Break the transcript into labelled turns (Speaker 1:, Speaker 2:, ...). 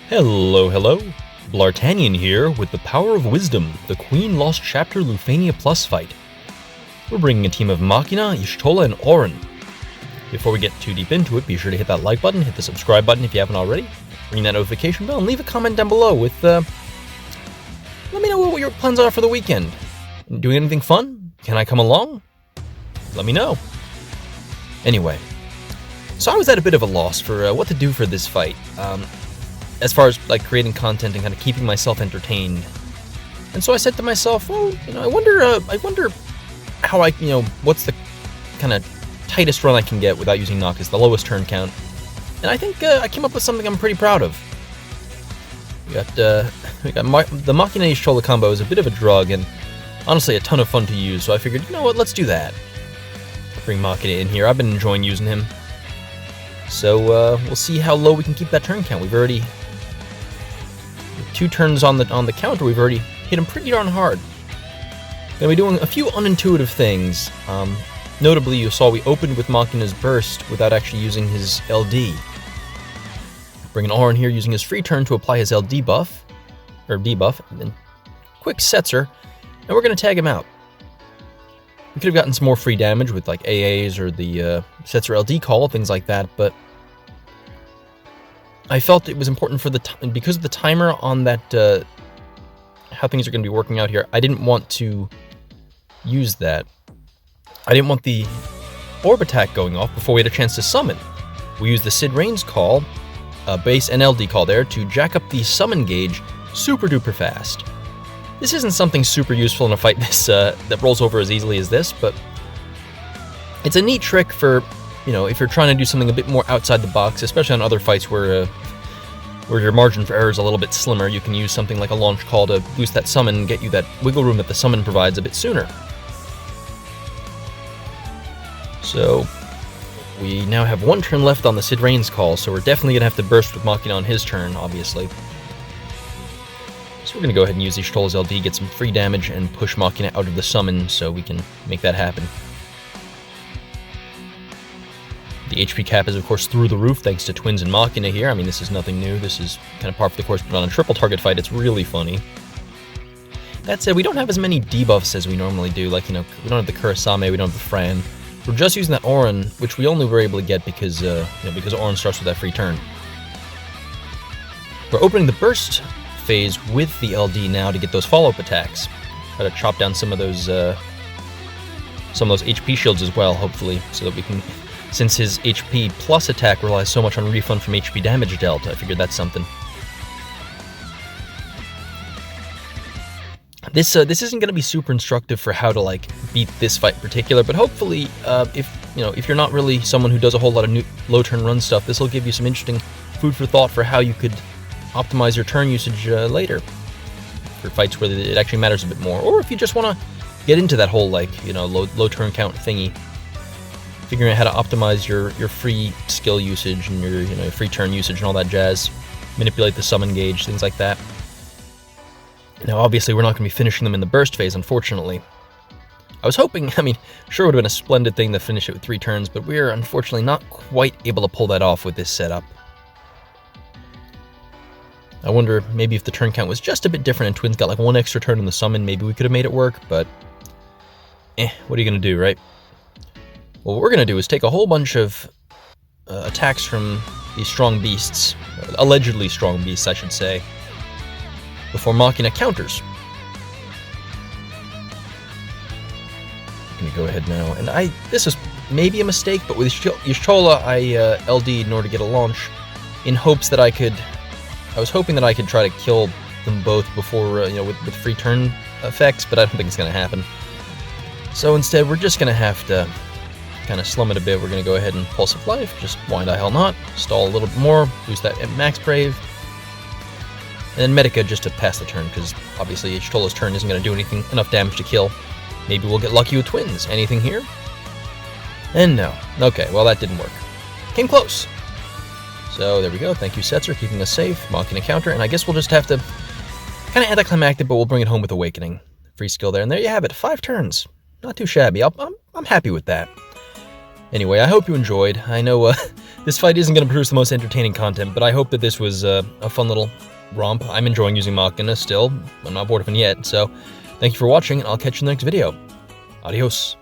Speaker 1: Hello. Bl'Artagnan here with the Power of Wisdom, the Queen Lost Chapter Lufenia Plus fight. We're bringing a team of Machina, Y'shtola, and Orin. Before we get too deep into it, be sure to hit that like button, hit the subscribe button if you haven't already, ring that notification bell, and leave a comment down below with, let me know what your plans are for the weekend. Doing anything fun? Can I come along? Let me know. Anyway, so I was at a bit of a loss for what to do for this fight. As far as like creating content and kind of keeping myself entertained. And so I said to myself, well, I wonder how what's the kind of tightest run I can get without using Noctis, the lowest turn count. And I think I came up with something I'm pretty proud of. We got the Machina Y'shtola combo is a bit of a drug and honestly a ton of fun to use, so I figured, you know what, let's do that. Bring Machina in here. I've been enjoying using him. So we'll see how low we can keep that turn count. We've already 2 turns on the counter. We've already hit him pretty darn hard. Gonna be doing a few unintuitive things. Notably, you saw we opened with Machina's burst without actually using his LD. Bringing Orin here using his free turn to apply his LD buff or debuff, and then quick Setzer, and we're gonna tag him out. We could have gotten some more free damage with like AAs or the Setzer LD call, things like that, but I felt it was important for because of the timer on that, how things are going to be working out here. I didn't want to use that. I didn't want the orb attack going off before we had a chance to summon. We used the Sid Rain's call, base and LD call there, to jack up the summon gauge super duper fast. This isn't something super useful in a fight that rolls over as easily as this, but it's a neat trick for, if you're trying to do something a bit more outside the box, especially on other fights where your margin for error is a little bit slimmer. You can use something like a launch call to boost that summon and get you that wiggle room that the summon provides a bit sooner. So we now have 1 turn left on the Sid Rain's call, so we're definitely going to have to burst with Machina on his turn, obviously. So we're going to go ahead and use Y'shtola's LD, get some free damage, and push Machina out of the summon so we can make that happen. The HP cap is, of course, through the roof thanks to Twins and Machina here. I mean, this is nothing new. This is kind of par for the course, but on a triple target fight, it's really funny. That said, we don't have as many debuffs as we normally do. Like, we don't have the Kurasame, we don't have the Fran. We're just using that Orin, which we only were able to get because Orin starts with that free turn. We're opening the burst phase with the LD now to get those follow-up attacks. Try to chop down some of those HP shields as well, hopefully, so that we can. Since his HP plus attack relies so much on refund from HP damage dealt, I figured that's something. This isn't going to be super instructive for how to beat this fight in particular, but hopefully, if you're not really someone who does a whole lot of low turn run stuff, this will give you some interesting food for thought for how you could optimize your turn usage later for fights where it actually matters a bit more, or if you just want to get into that whole low turn count thingy. Figuring out how to optimize your free skill usage and your free turn usage and all that jazz. Manipulate the summon gauge, things like that. Now, obviously, we're not going to be finishing them in the burst phase, unfortunately. I was hoping, sure it would have been a splendid thing to finish it with 3 turns, but we're unfortunately not quite able to pull that off with this setup. I wonder maybe if the turn count was just a bit different and Twins got 1 extra turn in the summon, maybe we could have made it work, but what are you going to do, right? Well, what we're going to do is take a whole bunch of attacks from these strong beasts, allegedly strong beasts, I should say, before Machina counters. I'm going to go ahead now, and this is maybe a mistake, but with Y'shtola, I LD'd in order to get a launch, in hopes that I was hoping that I could try to kill them both before, with free turn effects, but I don't think it's going to happen. So instead, we're just going to have to kind of slum it a bit. We're going to go ahead and Pulse of Life, just why the hell not, stall a little bit more, boost that Max Brave, and then Medica just to pass the turn, because obviously Y'shtola's turn isn't going to do enough damage to kill. Maybe we'll get lucky with Twins. Anything here? And no. Okay, well that didn't work. Came close. So there we go, thank you Setzer, keeping us safe, Machina counter, and I guess we'll just have to, kind of anticlimactic, but we'll bring it home with Awakening. Free skill there, and there you have it, 5 turns. Not too shabby, I'm happy with that. Anyway, I hope you enjoyed. I know This fight isn't going to produce the most entertaining content, but I hope that this was a fun little romp. I'm enjoying using Machina still. I'm not bored of it yet, so thank you for watching, and I'll catch you in the next video. Adios.